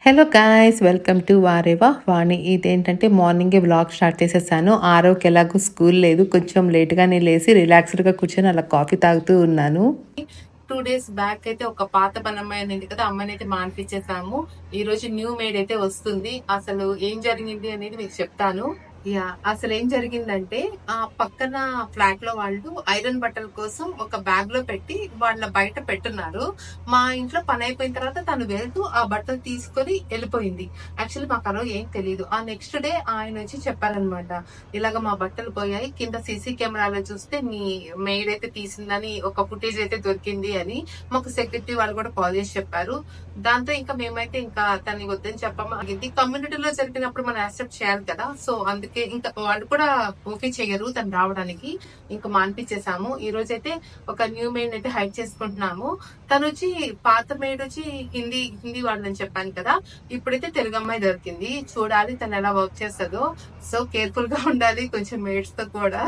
Hello guys, welcome to వారేవా వాణి. ఇదేంటంటే మార్నింగే vlog start చేసేసాను. ఆరోకి ఎలాగో స్కూల్ లేదు, కొంచెం లేట్గానే లేసి రిలాక్స్డ్గా కూర్చొని అలా కాఫీ తాగుతూ ఉన్నాను. 2 days బ్యాక్ అయితే ఒక పాత పనమ్మాయి అనేది కదా, అమ్మాయిని అయితే మాన్పించేసాము. ఈ రోజు న్యూ మేడ్ అయితే వస్తుంది. అసలు ఏం జరిగింది అనేది మీకు చెప్తాను. అసలు ఏం జరిగిందంటే, ఆ పక్కన ఫ్లాట్ లో వాళ్ళు ఐరన్ బట్టల కోసం ఒక బ్యాగ్ లో పెట్టి వాళ్ళ బయట పెట్టున్నారు. మా ఇంట్లో పని అయిపోయిన తర్వాత తను వెళ్తూ ఆ బట్టలు తీసుకొని వెళ్ళిపోయింది. యాక్చువల్లీ మాకు అలా ఏం తెలియదు. ఆ నెక్స్ట్ డే ఆయన వచ్చి చెప్పారనమాట, ఇలాగ మా బట్టలు పోయాయి, కింద సీసీ కెమెరాలో చూస్తే మీ మెయిడ్ అయితే తీసిందని ఒక ఫుటేజ్ అయితే దొరికింది అని మాకు సెక్యూరిటీ వాళ్ళు కూడా కాల్ చేసి చెప్పారు. దాంతో ఇంకా మేమైతే ఇంకా తనని వద్దని చెప్పాము. ఇది కమ్యూనిటీలో జరిగినప్పుడు మనం యాక్సెప్ట్ చేయాలి కదా, సో అందుకే ఇంకా వాళ్ళు కూడా ఓకే చెయ్యరు తను రావడానికి. ఇంకా మాన్పించేసాము. ఈ రోజైతే ఒక న్యూ మెయిడ్ అయితే హైడ్ చేసుకుంటున్నాము. తను వచ్చి పాత మెయిడ్ వచ్చి హిందీ వాళ్ళని చెప్పాను కదా, ఇప్పుడైతే తెలుగు అమ్మాయి దొరికింది. చూడాలి తను ఎలా వర్క్ చేస్తుందో. సో కేర్ఫుల్ గా ఉండాలి కొంచెం మెయిడ్స్ తో కూడా.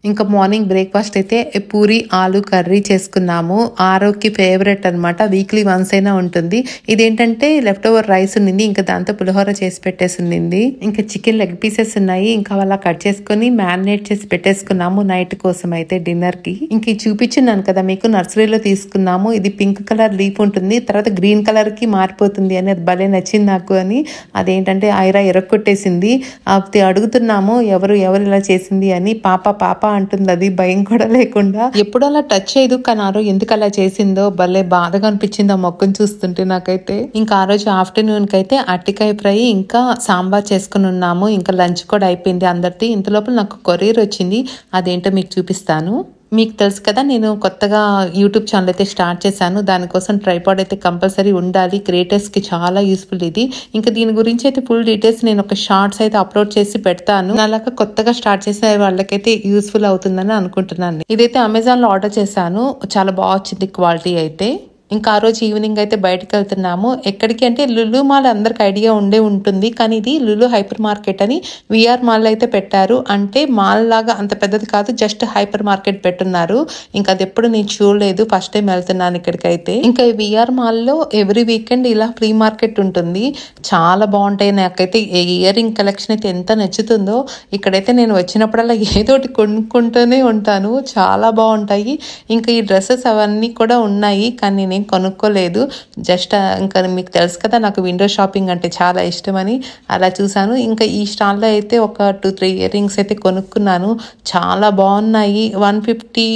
ఇంకా మార్నింగ్ బ్రేక్ఫాస్ట్ అయితే పూరి ఆలు కర్రీ చేసుకున్నాము. ఆరోకి ఫేవరెట్ అనమాట, వీక్లీ వన్స్ అయినా ఉంటుంది. ఇదేంటంటే లెఫ్ట్ ఓవర్ రైస్ ఉండింది, ఇంకా దాంతో పులిహోర చేసి పెట్టేసి ఉండింది. ఇంకా చికెన్ లెగ్ పీసెస్ ఉన్నాయి, ఇంకా అలా కట్ చేసుకుని మ్యారినేట్ చేసి పెట్టేసుకున్నాము నైట్ కోసం అయితే డిన్నర్ కి. ఇంక చూపించున్నాను కదా మీకు, నర్సరీలో తీసుకున్నాము. ఇది పింక్ కలర్ లీఫ్ ఉంటుంది, తర్వాత గ్రీన్ కలర్ కి మారిపోతుంది అని అది భలే నచ్చింది నాకు అని. అదేంటంటే ఐరా ఎరక్కొట్టేసింది. అది అడుగుతున్నాము ఎవరు ఇలా చేసింది అని. పాప అంటుంది, అది భయం కూడా లేకుండా. ఎప్పుడు అలా టచ్ చేయదు, కానీ ఆ రోజు ఎందుకు అలా చేసిందో భలే బాధగా అనిపించింది ఆ మొక్కను చూస్తుంటే నాకైతే. ఇంకా ఆ రోజు ఆఫ్టర్నూన్ కి అయితే అరటికాయ ఫ్రై ఇంకా సాంబార్ చేసుకుని ఉన్నాము. ఇంకా లంచ్ కూడా అయిపోయింది అందరిది. ఇంతలోపల నాకు కొరియర్ వచ్చింది, అదేంటో మీకు చూపిస్తాను. మీకు తెలుసు కదా, నేను కొత్తగా యూట్యూబ్ ఛానల్ అయితే స్టార్ట్ చేశాను. దానికోసం ట్రైపాడ్ అయితే కంపల్సరీ ఉండాలి. క్రియేటర్స్ కి చాలా యూస్ఫుల్ ఇది. ఇంకా దీని గురించి అయితే ఫుల్ డీటెయిల్స్ నేను ఒక షార్ట్స్ అయితే అప్లోడ్ చేసి పెడతాను. అలాగా కొత్తగా స్టార్ట్ చేసే వాళ్ళకైతే యూస్ఫుల్ అవుతుందని అనుకుంటున్నాను. ఇదైతే అమెజాన్ లో ఆర్డర్ చేశాను, చాలా బాగా వచ్చింది క్వాలిటీ అయితే. ఇంకా ఆ రోజు ఈవినింగ్ అయితే బయటకు వెళ్తున్నాము. ఎక్కడికి అంటే లులు మాల్ అందరికి ఐడియా ఉంటుంది, కానీ ఇది లులు హైపర్ మార్కెట్ అని విఆర్ మాల్ అయితే పెట్టారు. అంటే మాల్ లాగా అంత పెద్దది కాదు, జస్ట్ హైపర్ మార్కెట్ పెట్టున్నారు. ఇంకా అది ఎప్పుడు నేను చూడలేదు, ఫస్ట్ టైం వెళ్తున్నాను ఇక్కడికైతే. ఇంకా ఈ విఆర్ మాల్ లో ఎవ్రీ వీకెండ్ ఇలా ఫ్రీ మార్కెట్ ఉంటుంది, చాలా బాగుంటాయి. నాకైతే ఇయర్ రింగ్ కలెక్షన్ అయితే ఎంత నచ్చుతుందో. ఇక్కడైతే నేను వచ్చినప్పుడల్లా ఏదోటి కొనుక్కుంటూనే ఉంటాను, చాలా బాగుంటాయి. ఇంకా ఈ డ్రెస్సెస్ అవన్నీ కూడా ఉన్నాయి, కానీ నేను కొనుక్కోలేదు. జస్ట్ ఇంకా మీకు తెలుసు కదా, నాకు విండో షాపింగ్ అంటే చాలా ఇష్టమని అలా చూసాను. ఇంకా ఈ స్టాల్లో అయితే ఒక 2-3 ఇయర్ రింగ్స్ అయితే కొనుక్కున్నాను, చాలా బాగున్నాయి. 150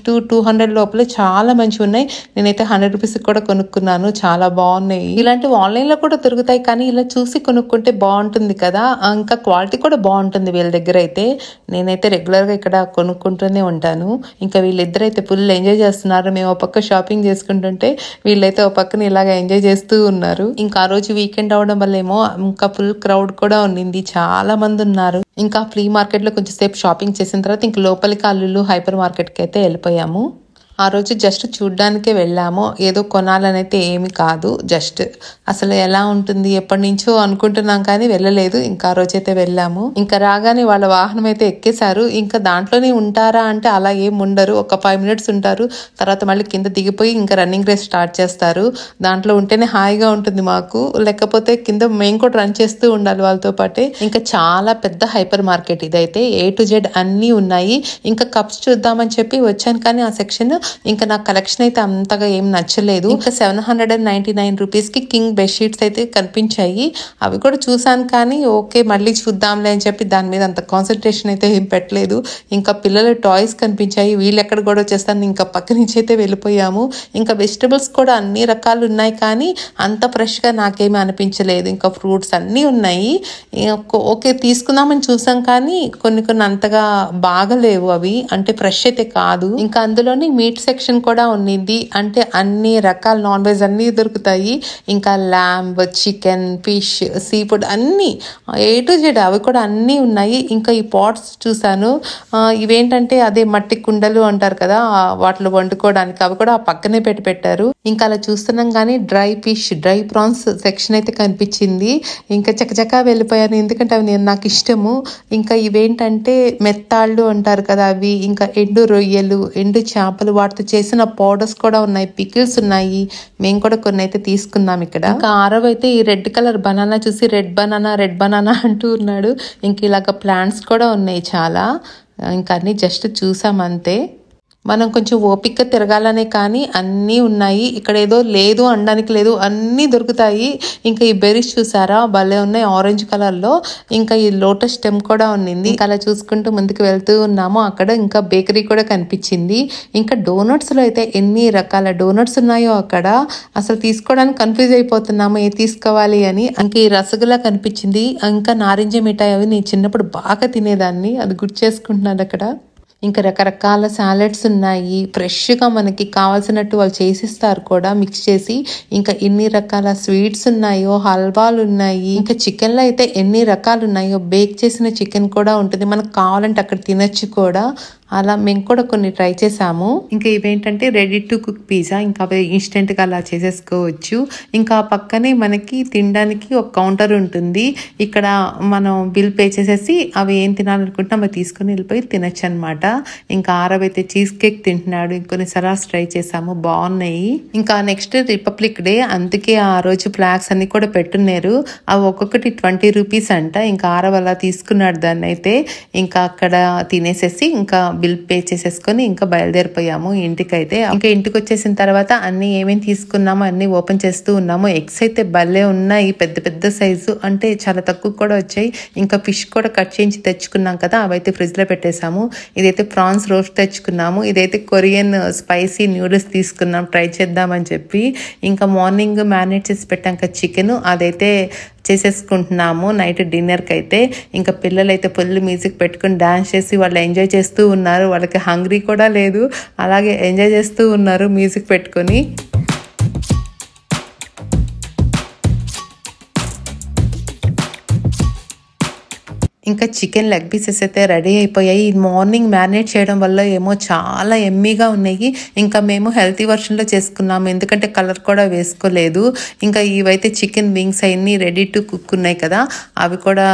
to 200 లోపల చాలా మంచిగా ఉన్నాయి. నేనైతే 100 రూపీస్ కూడా కొనుక్కున్నాను, చాలా బాగున్నాయి. ఇలాంటివి ఆన్లైన్ లో కూడా దొరుకుతాయి, కానీ ఇలా చూసి కొనుక్కుంటే బాగుంటుంది కదా. ఇంకా క్వాలిటీ కూడా బాగుంటుంది వీళ్ళ దగ్గర అయితే. నేనైతే రెగ్యులర్ గా ఇక్కడ కొనుక్కుంటూనే ఉంటాను. ఇంకా వీళ్ళిద్దరు అయితే ఫుల్ ఎంజాయ్ చేస్తున్నారు. మేము ఒక పక్క షాపింగ్ చేసుకుంటుంటే వీళ్ళైతే ఒక పక్కన ఇలాగ ఎంజాయ్ చేస్తూ ఉన్నారు. ఇంకా ఆ రోజు వీకెండ్ అవడం వల్ల ఏమో ఇంకా ఫుల్ క్రౌడ్ కూడా ఉండింది, చాలా మంది ఉన్నారు. ఇంకా ఫ్రీ మార్కెట్ లో కొంచెం సేపు షాపింగ్ చేసిన తర్వాత ఇంక లోపలికి అల్లులు హైపర్ మార్కెట్ కి అయితే వెళ్ళిపోయాము. ఆ రోజు జస్ట్ చూడ్డానికే వెళ్ళాము, ఏదో కొనాలనైతే ఏమి కాదు. జస్ట్ అసలు ఎలా ఉంటుంది ఎప్పటి నుంచో అనుకుంటున్నాం, కానీ వెళ్ళలేదు. ఇంకా ఆ రోజైతే వెళ్ళాము. ఇంకా రాగానే వాళ్ళ వాహనం అయితే ఎక్కేశారు. ఇంకా దాంట్లోనే ఉంటారా అంటే అలా ఏం ఉండరు, ఒక 5 minutes ఉంటారు, తర్వాత మళ్ళీ కింద దిగిపోయి ఇంకా రన్నింగ్ రేస్ స్టార్ట్ చేస్తారు. దాంట్లో ఉంటేనే హాయిగా ఉంటుంది మాకు, లేకపోతే కింద మేము కూడా రన్ చేస్తూ ఉండాలి వాళ్ళతో పాటే. ఇంకా చాలా పెద్ద హైపర్ మార్కెట్ ఇదైతే, A to Z అన్నీ ఉన్నాయి. ఇంకా కప్స్ చూద్దామని చెప్పి వచ్చాను, కానీ ఆ సెక్షన్ ఇంకా నాకు కలెక్షన్ అయితే అంతగా ఏం నచ్చలేదు. ఇంకా 799 రూపీస్ కి కింగ్ బెడ్షీట్స్ అయితే కనిపించాయి, అవి కూడా చూసాను, కానీ ఓకే మళ్ళీ చూద్దాంలే అని చెప్పి దాని మీద అంత కాన్సన్ట్రేషన్ అయితే ఏం పెట్టలేదు. ఇంకా పిల్లల టాయ్స్ కనిపించాయి, వీళ్ళు ఎక్కడ గొడవ చేస్తాను, ఇంకా పక్క నుంచి అయితే వెళ్ళిపోయాము. ఇంకా వెజిటబుల్స్ కూడా అన్ని రకాలు ఉన్నాయి, కానీ అంత ఫ్రెష్ గా నాకేమీ అనిపించలేదు. ఇంకా ఫ్రూట్స్ అన్నీ ఉన్నాయి, ఓకే తీసుకుందామని చూసాం, కానీ కొన్ని అంతగా బాగలేవు అవి, అంటే ఫ్రెష్ అయితే కాదు. ఇంకా అందులోని మీట్ సెక్షన్ కూడా ఉన్నింది, అంటే అన్ని రకాల నాన్ వెజ్ అన్ని దొరుకుతాయి. ఇంకా lamb, chicken, fish, sea food అన్ని A to Z అవి కూడా అన్నీ ఉన్నాయి. ఇంకా ఈ పాట్స్ చూసాను, ఇవేంటంటే అదే మట్టి కుండలు అంటారు కదా, వాటిలో వండుకోవడానికి, అవి కూడా ఆ పక్కనే పెట్టారు. ఇంకా అలా చూస్తున్నాం, కానీ dry fish, dry prawns section అయితే కనిపించింది. ఇంకా చకచకా వెళ్ళిపోయాను, ఎందుకంటే అవి నాకు ఇష్టము. ఇంకా ఇవేంటంటే మెత్తాళ్ళు అంటారు కదా అవి, ఇంకా ఎండు రొయ్యలు, ఎండు చేపలు, వాటితో చేసిన పౌడర్స్ కూడా ఉన్నాయి, పికిల్స్ ఉన్నాయి. మేము కూడా కొన్ని అయితే తీసుకున్నాం ఇక్కడ. ఇంకా ఆరవ్ అయితే ఈ రెడ్ కలర్ బనానా చూసి రెడ్ బనానా అంటూ ఉన్నాడు. ఇంక ఇలాగ ప్లాంట్స్ కూడా ఉన్నాయి చాలా. ఇంకా అన్ని జస్ట్ చూసామంతే. మనం కొంచెం ఓపికగా తిరగాలనే కానీ అన్నీ ఉన్నాయి. ఇక్కడ ఏదో లేదు అనడానికి లేదు, అన్నీ దొరుకుతాయి. ఇంకా ఈ బెర్రీస్ చూసారా భలే ఉన్నాయి ఆరెంజ్ కలర్లో. ఇంకా ఈ లోటస్ స్టెమ్ కూడా ఉన్నింది. ఇంకా అలా చూసుకుంటూ ముందుకు వెళ్తూ ఉన్నాము. అక్కడ ఇంకా బేకరీ కూడా కనిపించింది. ఇంకా డోనట్స్లో అయితే ఎన్ని రకాల డోనట్స్ ఉన్నాయో అక్కడ అసలు తీసుకోవడానికి కన్ఫ్యూజ్ అయిపోతున్నాము ఏ తీసుకోవాలి అని. ఇంకా ఈ రసగుల్లా కనిపించింది, ఇంకా నారింజ మిఠాయి. అవి నేను చిన్నప్పుడు బాగా తినేదాన్ని, అది గుర్తు చేసుకుంటున్నాను అక్కడ. ఇంకా రకరకాల సాలెడ్స్ ఉన్నాయి, ఫ్రెష్గా మనకి కావాల్సినట్టు వాళ్ళు చేసిస్తారు కూడా మిక్స్ చేసి. ఇంకా ఎన్ని రకాల స్వీట్స్ ఉన్నాయో, హల్వాలు ఉన్నాయి. ఇంకా చికెన్లో అయితే ఎన్ని రకాలు ఉన్నాయో, బేక్ చేసిన చికెన్ కూడా ఉంటుంది, మనకు కావాలంటే అక్కడ తినచ్చు కూడా. అలా మేము కూడా కొన్ని ట్రై చేసాము. ఇంకా ఇవేంటంటే రెడీ టు కుక్ పిజ్జా, ఇంకా అవి ఇన్స్టెంట్గా అలా చేసేసుకోవచ్చు. ఇంకా పక్కనే మనకి తినడానికి ఒక కౌంటర్ ఉంటుంది. ఇక్కడ మనం బిల్ పే చేసేసి అవి ఏం తినాలనుకుంటే అవి తీసుకొని వెళ్ళిపోయి తినచ్చు అనమాట. ఇంకా ఆరవ్ అయితే చీజ్ కేక్ తింటున్నాడు. ఇంకొన్ని సలాడ్స్ ట్రై చేసాము, బాగున్నాయి. ఇంకా నెక్స్ట్ రిపబ్లిక్ డే, అందుకే ఆ రోజు ఫ్లాగ్స్ అన్ని కూడా పెట్టున్నారు. అవి ఒక్కొక్కటి 20 రూపీస్ అంట. ఇంకా ఆరవ్ అలా తీసుకున్నాడు దాన్ని అయితే. ఇంకా అక్కడ తినేసేసి ఇంకా బిల్ పే చేసేసుకొని ఇంకా బయలుదేరిపోయాము ఇంటికైతే. ఇంకా ఇంటికి వచ్చేసిన తర్వాత అన్ని ఏమేమి తీసుకున్నామో అన్ని ఓపెన్ చేస్తూ ఉన్నాము. ఎగ్స్ అయితే భలే ఉన్నాయి, పెద్ద పెద్ద సైజు, అంటే చాలా తక్కువ కూడా వచ్చాయి. ఇంకా ఫిష్ కూడా కట్ చేయించి తెచ్చుకున్నాం కదా, అవైతే ఫ్రిడ్జ్ లో పెట్టేసాము. ఇదైతే ప్రాన్స్ రోస్ట్ తెచ్చుకున్నాము. ఇదైతే కొరియన్ స్పైసీ న్యూడిల్స్ తీసుకున్నాం ట్రై చేద్దామని చెప్పి. ఇంకా మార్నింగ్ మ్యారినేట్ చేసి పెట్టాం కదా చికెన్, అదైతే చేసేసుకుంటున్నాము నైట్ డిన్నర్కి అయితే. ఇంకా పిల్లలు అయితే ఫుల్ మ్యూజిక్ పెట్టుకుని డాన్స్ చేసి వాళ్ళు ఎంజాయ్ చేస్తూ ఉన్నారు. వాళ్ళకి హంగ్రీ కూడా లేదు, అలాగే ఎంజాయ్ చేస్తూ ఉన్నారు మ్యూజిక్ పెట్టుకొని. ఇంకా చికెన్ లెగ్ పీసెస్ అయితే రెడీ అయిపోయాయి. మార్నింగ్ మ్యారినేట్ చేయడం వల్ల ఏమో చాలా ఎమ్మీగా ఉన్నాయి. ఇంకా మేము హెల్తీ వర్షన్లో చేసుకున్నాము, ఎందుకంటే కలర్ కూడా వేసుకోలేదు. ఇంకా ఇవైతే చికెన్ వింగ్స్ అన్నీ రెడీ టు కుక్ ఉన్నాయి కదా, అవి కూడా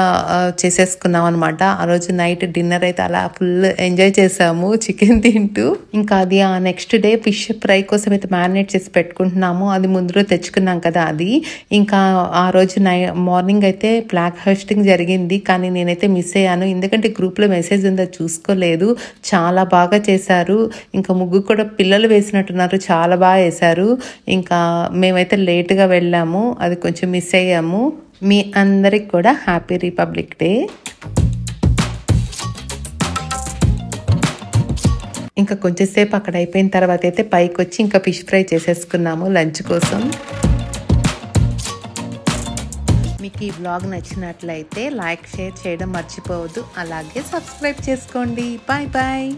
చేసేసుకున్నాం అనమాట. ఆ రోజు నైట్ డిన్నర్ అయితే అలా ఫుల్ ఎంజాయ్ చేసాము చికెన్ తింటూ. ఇంకా అది ఆ నెక్స్ట్ డే ఫిష్ ఫ్రై కోసం అయితే మ్యారినేట్ చేసి పెట్టుకుంటున్నాము. అది ముందు రోజు తెచ్చుకున్నాం కదా అది. ఇంకా ఆ రోజు మార్నింగ్ అయితే ఫ్లాగ్ హోస్టింగ్ జరిగింది, కానీ నేనైతే మిస్ అయ్యాను, ఎందుకంటే గ్రూప్లో మెసేజ్ ఉందో చూసుకోలేదు. చాలా బాగా చేశారు. ఇంకా ముగ్గు కూడా పిల్లలు వేసినట్టున్నారు, చాలా బాగా వేశారు. ఇంకా మేమైతే లేట్గా వెళ్ళాము, అది కొంచెం మిస్ అయ్యాము. మీ అందరికి కూడా హ్యాపీ రిపబ్లిక్ డే. ఇంకా కొంచెంసేపు అక్కడ అయిపోయిన తర్వాత అయితే పైకి వచ్చి ఇంకా ఫిష్ ఫ్రై చేసేసుకున్నాము లంచ్ కోసం. మీకు ఈ వ్లాగ్ నచ్చినట్లయితే లైక్ షేర్ చేయడం మర్చిపోవద్దు, అలాగే సబ్స్క్రైబ్ చేసుకోండి. Bye bye.